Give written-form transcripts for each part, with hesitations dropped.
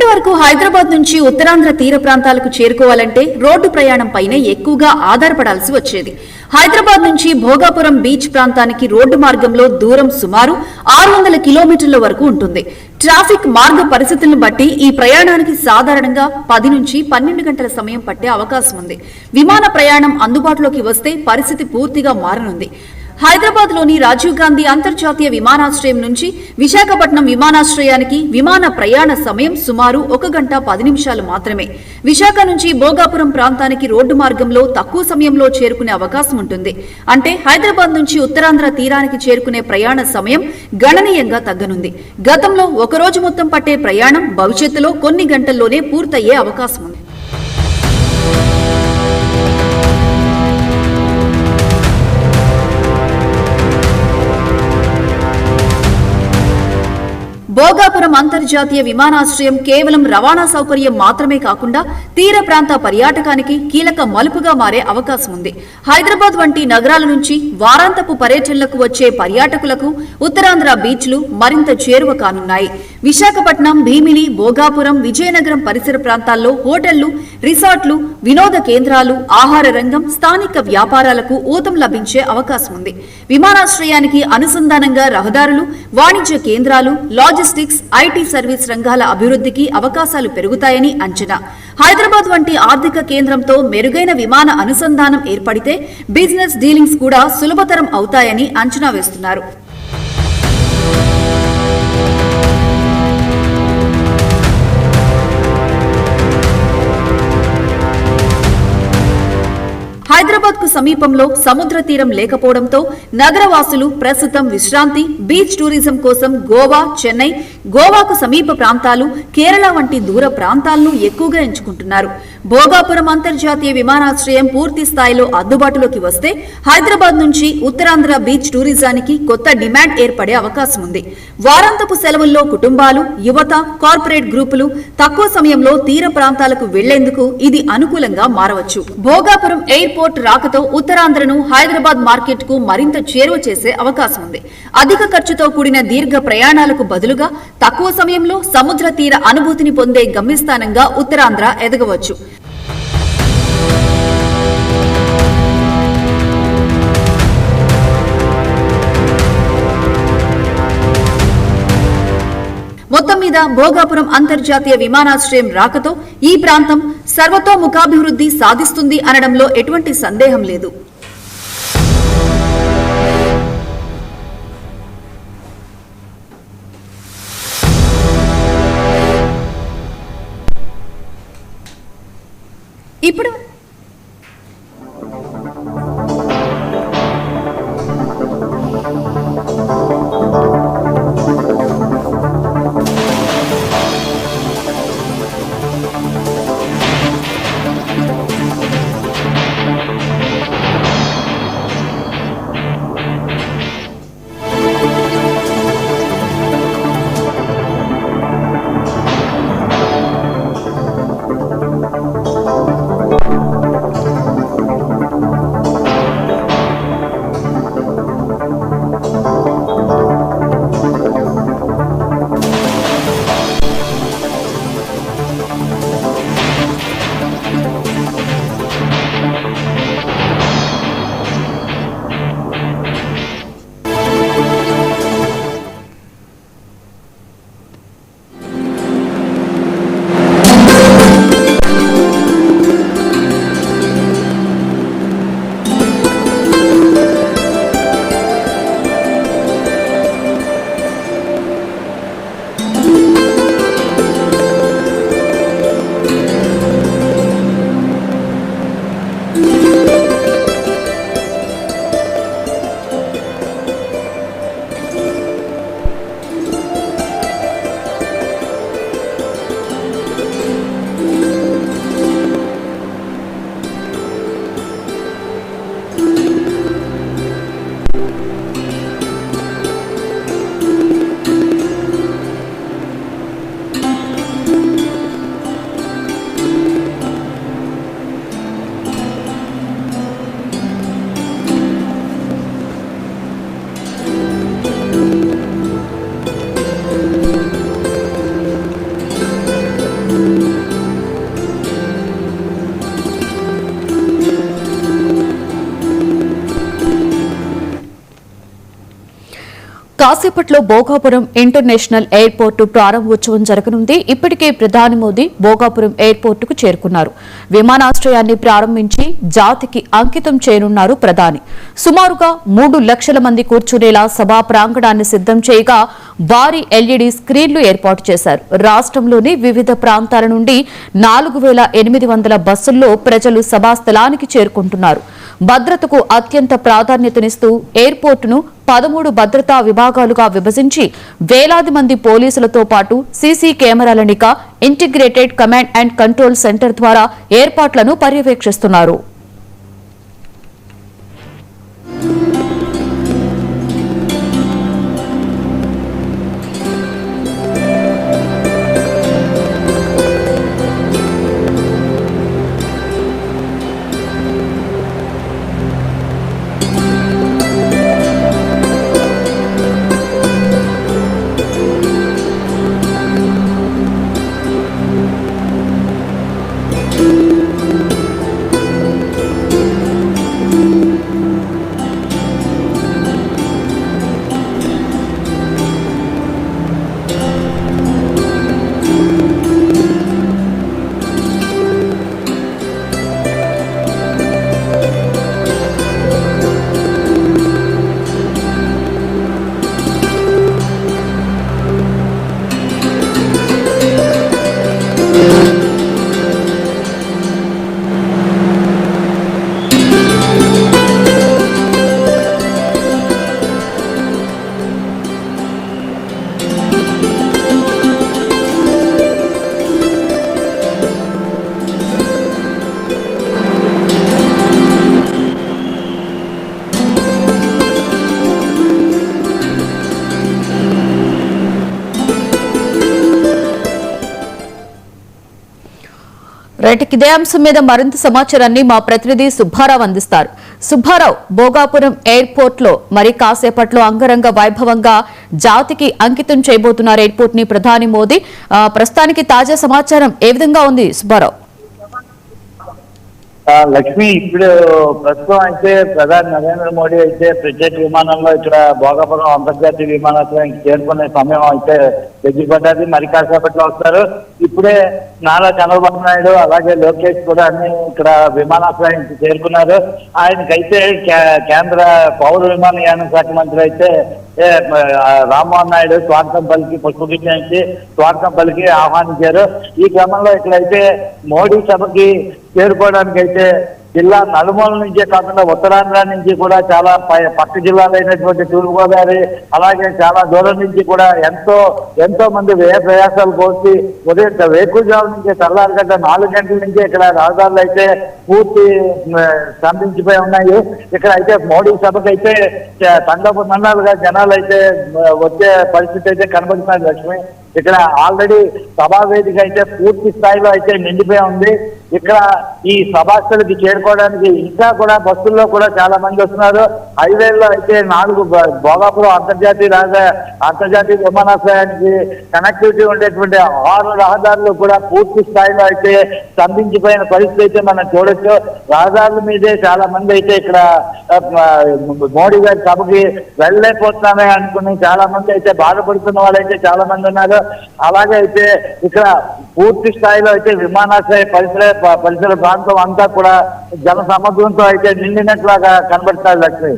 వరకు హైదరాబాద్ నుంచి ఉత్తరాంధ్ర తీర ప్రాంతాలకు చేరుకోవాలంటే రోడ్డు ప్రయాణం పైనే ఎక్కువగా ఆధారపడాల్సి వచ్చేది. హైదరాబాద్ నుంచి భోగాపురం బీచ్ ప్రాంతానికి రోడ్డు మార్గంలో దూరం సుమారు 600 కిలోమీటర్ల వరకు ఉంటుంది. ట్రాఫిక్ మార్గ పరిస్థితులను బట్టి ఈ ప్రయాణానికి సాధారణంగా 10 నుంచి 12 గంటల సమయం పట్టే అవకాశం ఉంది. విమాన ప్రయాణం అందుబాటులోకి వస్తే పరిస్థితి పూర్తిగా మారనుంది. హైదరాబాద్ లోని రాజీవ్ గాంధీ అంతర్జాతీయ విమానాశ్రయం నుంచి విశాఖపట్నం విమానాశ్రయానికి విమాన ప్రయాణ సమయం సుమారు 1 గంట 10 నిమిషాలు మాత్రమే. విశాఖ నుంచి భోగాపురం ప్రాంతానికి రోడ్డు మార్గంలో తక్కువ సమయంలో చేరుకునే అవకాశం ఉంటుంది. అంటే హైదరాబాద్ నుంచి ఉత్తరాంధ్ర తీరానికి చేరుకునే ప్రయాణ సమయం గణనీయంగా తగ్గనుంది. గతంలో ఒక రోజు మొత్తం పట్టే ప్రయాణం భవిష్యత్తులో కొన్ని గంటల్లోనే పూర్తయ్యే అవకాశం ఉంది. భోగాపురం అంతర్జాతీయ విమానాశ్రయం కేవలం రవాణా సౌకర్యం మాత్రమే కాకుండా తీర ప్రాంత పర్యాటకానికి కీలక మలుపుగా మారే అవకాశం ఉంది. హైదరాబాద్ వంటి నగరాల నుంచి వారాంతపు పర్యటనలకు వచ్చే పర్యాటకులకు ఉత్తరాంధ్ర బీచ్లు మరింత చేరువ కానున్నాయి. విశాఖపట్నం, భీమిలి, భోగాపురం, విజయనగరం పరిసర ప్రాంతాల్లో హోటళ్లు, రిసార్ట్లు, వినోద కేంద్రాలు, ఆహార రంగం, స్థానిక వ్యాపారాలకు ఊతం లభించే అవకాశం ఉంది. విమానాశ్రయానికి అనుసంధానంగా రహదారులు, వాణిజ్య కేంద్రాలు, లాజిస్టిక్స్, ఐటీ సర్వీస్ రంగాల అభివృద్ధికి అవకాశాలు పెరుగుతాయని అంచనా. హైదరాబాద్ వంటి ఆర్థిక కేంద్రంతో మెరుగైన విమాన అనుసంధానం ఏర్పడితే బిజినెస్ డీలింగ్స్ కూడా సులభతరం అవుతాయని అంచనా వేస్తున్నారు. హైదరాబాద్ కు సమీపంలో సముద్ర తీరం లేకపోవడంతో నగరవాసులు ప్రస్తుతం విశ్రాంతి, బీచ్ టూరిజం కోసం గోవా, చెన్నై, గోవాకు సమీప ప్రాంతాలు, కేరళ వంటి దూర ప్రాంతాలను ఎక్కువగా ఎంచుకుంటున్నారు. భోగాపురం అంతర్జాతీయ విమానాశ్రయం పూర్తి స్థాయిలో అందుబాటులోకి వస్తే హైదరాబాద్ నుంచి ఉత్తరాంధ్ర బీచ్ టూరిజానికి కొత్త డిమాండ్ ఏర్పడే అవకాశం ఉంది. వారాంతపు సెలవుల్లో కుటుంబాలు, యువత, కార్పొరేట్ గ్రూపులు తక్కువ సమయంలో తీర ప్రాంతాలకు వెళ్లేందుకు ఇది అనుకూలంగా మారవచ్చు. భోగాపురం ఎయిర్పోర్ట్ రాకతో ఉత్తరాంధ్రను హైదరాబాద్ మార్కెట్ కు మరింత చేరువ చేసే అవకాశం ఉంది. అధిక ఖర్చుతో కూడిన దీర్ఘ ప్రయాణాలకు బదులుగా తక్కువ సమయంలో సముద్ర తీర అనుభూతిని పొందే గమ్యస్థానంగా ఉత్తరాంధ్ర ఎదగవచ్చు. మొత్తం మీద భోగాపురం అంతర్జాతీయ విమానాశ్రయం రాకతో ఈ ప్రాంతం సర్వతోముఖాభివృద్ధి సాధిస్తుంది అనడంలో ఎటువంటి సందేహం లేదు. ఇప్పుడు కాసేపట్లో భోగాపురం ఇంటర్నేషనల్ ఎయిర్పోర్టు ప్రారంభోత్సవం జరగనుంది. ఇప్పటికే ప్రధాని మోదీ భోగాపురం ఎయిర్పోర్టుకు చేరుకున్నారు. విమానాశ్రయాన్ని ప్రారంభించి జాతికి అంకితం చేయనున్నారు ప్రధాని. సుమారుగా 3 లక్షల మంది కూర్చునేలా సభా ప్రాంగణాన్ని సిద్ధం చేయగా భారీ ఎల్ఈడీ స్క్రీన్లు ఏర్పాటు చేశారు. రాష్ట్రంలోని వివిధ ప్రాంతాల నుండి 4800 బస్సుల్లో ప్రజలు సభా స్థలానికి చేరుకుంటున్నారు. భద్రతకు అత్యంత ప్రాధాన్యతనిస్తూ ఎయిర్పోర్టును 13 భద్రతా విభాగాలుగా విభజించి వేలాది మంది పోలీసులతో పాటు సీసీ కెమెరాల నిఘా, integrated command and control centre ద్వారా ఏర్పాట్లను పర్యవేక్షిస్తున్నారు. ఇదే అంశం మీద మరింత సమాచారాన్ని మా ప్రతినిధి సుబ్బారావు అందిస్తారు. సుబ్బారావు, భోగాపురం ఎయిర్పోర్ట్ లో మరి కాసేపట్లో అంగరంగ వైభవంగా జాతికి అంకితం చేయబోతున్నారు ఎయిర్పోర్ట్ ని ప్రధాని మోదీ. ప్రస్తుతానికి తాజా సమాచారం ఏ విధంగా ఉంది సుబ్బారావు? లక్ష్మి, ఇప్పుడు ప్రస్తుతం అయితే ప్రధాని నరేంద్ర మోడీ అయితే ప్రత్యేక విమానంలో ఇక్కడ భోగాపురం అంతర్జాతీయ విమానాశ్రయానికి చేరుకునే సమయం అయితే దగ్గరపడ్డది. మరి కాసేపట్లో వస్తారు. ఇప్పుడే నారా చంద్రబాబు నాయుడు అలాగే లోకేష్ కూడా అన్ని ఇక్కడ విమానాశ్రయానికి చేరుకున్నారు. ఆయనకైతే కేంద్ర పౌర విమానయాన శాఖ మంత్రి అయితే రామ్మోహన్ నాయుడు స్వాగతం పలికి పుష్పగుచ్చానికి స్వాగతం పలికి ఆహ్వానించారు. ఈ క్రమంలో ఇక్కడైతే మోడీ సభకి చేరుకోవడానికి అయితే జిల్లా నలుమూల నుంచే కాకుండా ఉత్తరాంధ్ర నుంచి కూడా చాలా పక్క జిల్లాలైనటువంటి తూర్పుగోదావరి అలాగే చాలా దూరం నుంచి కూడా ఎంతో మంది ప్రయాసాలు కోసి ఉదయం వేకుజాము నుంచి తెల్లారిగంట 4 గంటల నుంచి ఇక్కడ రహదారులు అయితే పూర్తి స్తంభించిపోయి ఉన్నాయి. ఇక్కడ అయితే మోడీ సభకు అయితే తండోపతండాలుగా జనాలు అయితే వచ్చే పరిస్థితి అయితే కనబడుతున్నది. లక్ష్మి, ఇక్కడ ఆల్రెడీ సభా వేదిక అయితే పూర్తి స్థాయిలో అయితే నిండిపోయి ఉంది. ఇక్కడ ఈ సభాస్థలికి చేరుకోవడానికి ఇంకా కూడా బస్సుల్లో కూడా చాలా మంది వస్తున్నారు. హైవేల్లో అయితే 4 భోగాపురం అంతర్జాతీయ విమానాశ్రయానికి కనెక్టివిటీ ఉండేటువంటి 6 రహదారులు కూడా పూర్తి స్థాయిలో అయితే స్తంభించిపోయిన పరిస్థితి అయితే మనం చూడొచ్చు. రహదారుల మీదే చాలా మంది అయితే ఇక్కడ మోడీ గారి సభకి వెళ్ళలేకపోతున్నామే అనుకుని చాలా మంది అయితే బాధపడుతున్న వాళ్ళైతే చాలా మంది ఉన్నారు. అలాగే అయితే ఇక్కడ పూర్తి స్థాయిలో అయితే విమానాశ్రయ పరిసర ప్రాంతం అంతా కూడా జన సముద్రంతో అయితే నిండినట్లుగా కనబడుతుంది. లక్ష్మి,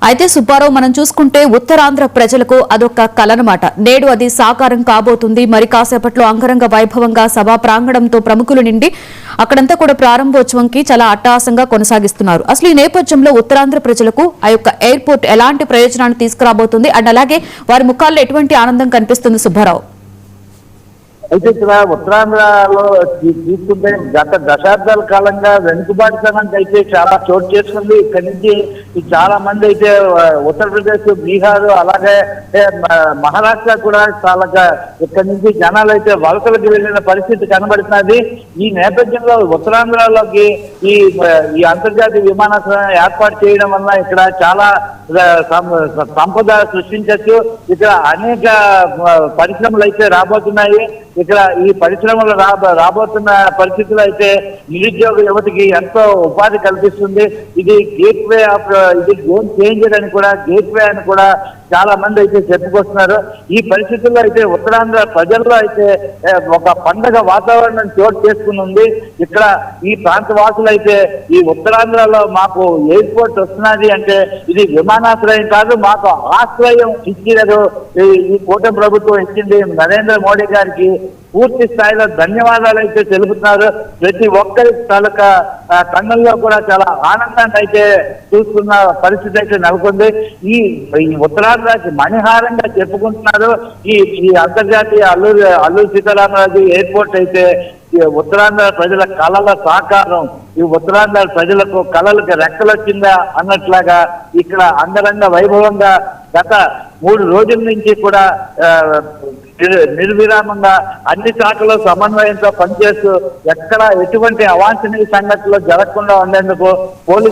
అయితే సుబ్బారావు, మనం చూసుకుంటే ఉత్తరాంధ్ర ప్రజలకు అదొక కలనమాట. నేడు అది సాకారం కాబోతుంది. మరి కాసేపట్లో అంగరంగ వైభవంగా సభా ప్రాంగణంతో ప్రముఖులు నిండి అక్కడంతా కూడా ప్రారంభోత్సవంకి చాలా అట్టహాసంగా కొనసాగిస్తున్నారు. అసలు ఈ నేపథ్యంలో ఉత్తరాంధ్ర ప్రజలకు ఆ యొక్క ఎయిర్పోర్ట్ ఎలాంటి ప్రయోజనాన్ని తీసుకురాబోతుంది అండ్ అలాగే వారి ముఖాల్లో ఎటువంటి ఆనందం కనిపిస్తుంది సుబ్బారావు? అయితే ఇక్కడ ఉత్తరాంధ్రలో తీసుకుంటే గత దశాబ్దాల కాలంగా వెనుకబాటుతనానికి అయితే చాలా చోటు చేసుకుంది. ఇక్కడి నుంచి చాలా మంది అయితే ఉత్తరప్రదేశ్, బీహార్ అలాగే మహారాష్ట్ర కూడా చాలా ఇక్కడి నుంచి జనాలు అయితే వలసలకు వెళ్ళిన పరిస్థితి కనబడుతున్నది. ఈ నేపథ్యంలో ఉత్తరాంధ్రలోకి ఈ అంతర్జాతీయ విమానాశ్రయం ఏర్పాటు చేయడం వల్ల ఇక్కడ చాలా సంపద సృష్టించవచ్చు. ఇక్కడ అనేక పరిశ్రమలు అయితే రాబోతున్నాయి. ఇక్కడ ఈ పరిశ్రమలు రాబోతున్న పరిస్థితుల్లో అయితే నిరుద్యోగ యువతికి ఎంతో ఉపాధి కల్పిస్తుంది. ఇది గేట్వే ఆఫ్ ఇది గేమ్ చేంజర్ అని కూడా, గేట్వే అని కూడా చాలా మంది అయితే చెప్పుకొస్తున్నారు. ఈ పరిస్థితుల్లో అయితే ఉత్తరాంధ్ర ప్రజల్లో అయితే ఒక పండగ వాతావరణం చోటు చేసుకుని ఉంది. ఇక్కడ ఈ ప్రాంత వాసులు అయితే ఈ ఉత్తరాంధ్రలో మాకు ఎయిర్పోర్ట్ వస్తున్నది అంటే ఇది విమానాశ్రయం కాదు, మాకు ఆశ్రయం ఇచ్చినది ఈ కూటమి ప్రభుత్వం ఇచ్చింది. నరేంద్ర మోడీ గారికి పూర్తి స్థాయిలో ధన్యవాదాలు అయితే తెలుపుతున్నారు. ప్రతి ఒక్కరి తాలూకా కన్నుల్లో కూడా చాలా ఆనందాన్ని అయితే చూస్తున్న పరిస్థితి అయితే నెలకొంది. ఈ ఉత్తరాంధ్రకి మణిహారంగా చెప్పుకుంటున్నారు. ఈ అంతర్జాతీయ అల్లూరి సీతారామరాజు ఎయిర్పోర్ట్ అయితే ఉత్తరాంధ్ర ప్రజల కళల సాకారం. ఈ ఉత్తరాంధ్ర ప్రజలకు కళలకు రెక్కలొచ్చిందా అన్నట్లాగా ఇక్కడ అంగరంగ వైభవంగా గత 3 రోజుల నుంచి కూడా నిర్విరామంగా అన్ని శాఖలు సమన్వయంతో పనిచేస్తూ ఎక్కడ ఎటువంటి అవాంఛనీయ సంఘటనలు జరగకుండా ఉండేందుకు పోలీసు